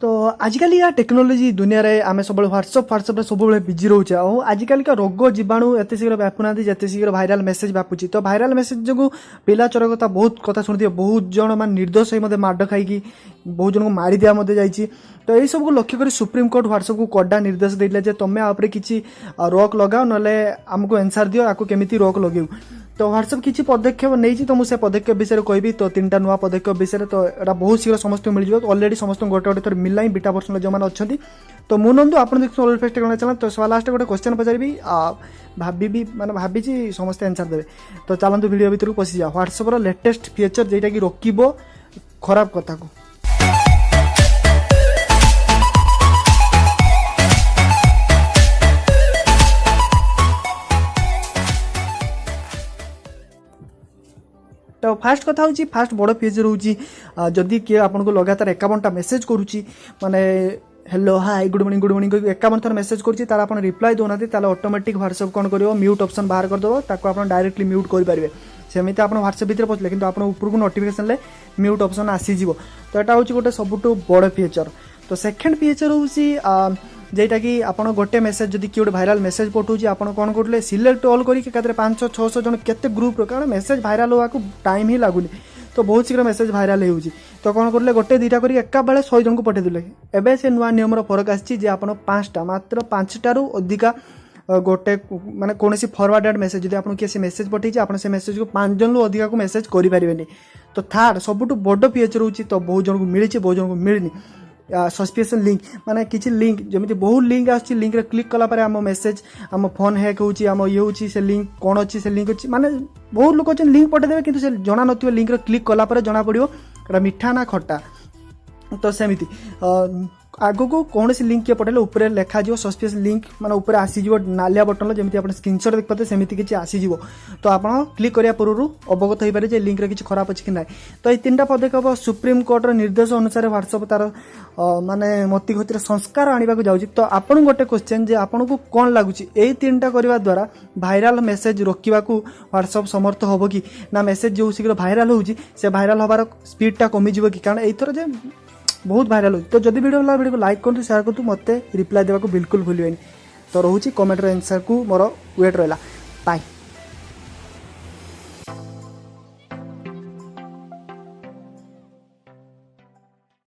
तो आजिकल या टेक्नोलोजी दुनिया रे आमे सब व्हाट्सएप सब बिजी रोचे और आजिकल का रोग जीवाणु एत शीघ्र व्यापुना जिते शीघ्र भाइराल मेसेज व्यापुची तो भाइराल मेसेज जो पिला चोर बहुत कथा शुणुथे बहुत जन मान निर्दोष होते माड़ खाई बहुत जन को मारी दिया जाइए तो यही सब को लक्ष्य कर सुप्रीम कोर्ट व्हाट्सएप को कड़ा निर्देश देते जे तुम आपरे किसी रोक लगाओ ना आमको एनसार दियो आपको केमिति रोक लगे तो व्हाट्सएप किसी पदक्षेप नहीं तो मुझे पदक्षेप विषय कहबी तो 3टा नुआ पदक्षेप विषय तो यहाँ बहुत शीघ्र समस्त मिल जाए ऑलरेडी समस्त गोटे गोटे थर मिलना ही बीटा वर्षन जो मैंने अच्छा तो मु नंदु आप फेस्ट करना चला तो लास्ट गोटे क्वेश्चन पचारि भाभी मैंने भाभी समस्त आंसर देवे तो चलतु वीडियो भर को पशि जा व्हाट्सएप लेटेस्ट फीचर जेटा कि रोकब खराब कथा को। तो फास्ट कथा होची फास्ट बड़ फीचर होची जदि किए आपको लगातार 51टा मेसेज करुच्ची माने हेलो हाय गुड मॉर्निंग 51 थर मेसेज करुच्ची तार आपन रिप्लाई दोना ताले ऑटोमेटिक व्हाट्सएप कोन करिवो म्यूट ऑप्शन बाहर कर दबो ताको आपन डायरेक्टली म्यूट कर परिबे सेमिति आपन व्हाट्सएप भीतर पछले किंतु आपन ऊपर को नोटिफिकेशन ले म्यूट ऑप्शन आसी जीवो तो एटा होची गोटे सबुटो बड़ फीचर। तो सेकंड फीचर होची जेटा कि आपन गोटे मेसेज जदि कि गोटे भाइराल मेसेज पठाउची आपन कोन करले सिलेक्ट ऑल करी के 500-600 जन केते ग्रुप रो कारण मेसेज भाइराल होवा को टाइम ही लागुनी तो बहुत शीघ्र मेसेज भाइराल होउची तो कोन करले गोटे दीटा करी एका बेले 100 जन को पठे दिले एबे से नुवा नियम रो फरक आछि जे आपन 5टा मात्र 5टा रो अधिका गोटे माने कोनसी फॉरवर्डेड मेसेज जदि आपन केसी मेसेज पठैछि आपन से मेसेज को 5 जन लो अधिका को मेसेज करि परिबेनी तो थर्ड सबुटु बड़ फीचर होउची तो बहुत जन को मिलिछि बहुत जन को मिलनी सस्पिशियस लिंक माने किसी लिंक जमी बहुत लिंक आछि लिंक रे क्लिक कला पर आम मेसेज आम फोन हैक होउची आम ये होउची से लिंक कोन अछि से लिंक अछि माने बहुत लोक अछि लिंक पठे देबे किंतु से जणा नथियो लिंक रे क्लिक कला पर जणा पड़ियो एटा मिठा ना खट्टा तो सेमिति आगो को कौन सी लिंक किए पठेले ऊपर लिखा जो सस्पिशियस लिंक माने ऊपर आसीजो नालिया बटन जमी आप स्क्रीनशॉट देख पाते सेमिति किछि आसीजो तो आप क्लिक करिया पूर्व अवगत हो पारे जे लिंक रे किछि खराब अछि कि नाही तो ये 3टा पदक्षेप सुप्रीम कोर्ट रो निर्देश अनुसार व्हाट्सएप तार माने मति गतिर संस्कार आनिबा को जाउछि तो आपन गोटे क्वेश्चन जे आपन को कोन लागुछि एई 3टा करबा द्वारा भाइराल मेसेज रोकिबा को व्हाट्सएप समर्थ होबो कि ना मेसेज जो शीघ्र भाइराल होउछि से भाइराल होबार स्पीडटा कमी जिवो कि कारण एथर जे बहुत भाइराल हो तो जदि वीडियो वीडियो को लाइक करूँ शेयर करूँ मत रिप्लाई देवा को बिल्कुल भूलिए तो रोचे कमेंट आंसर को मोर वेट रहा बाय।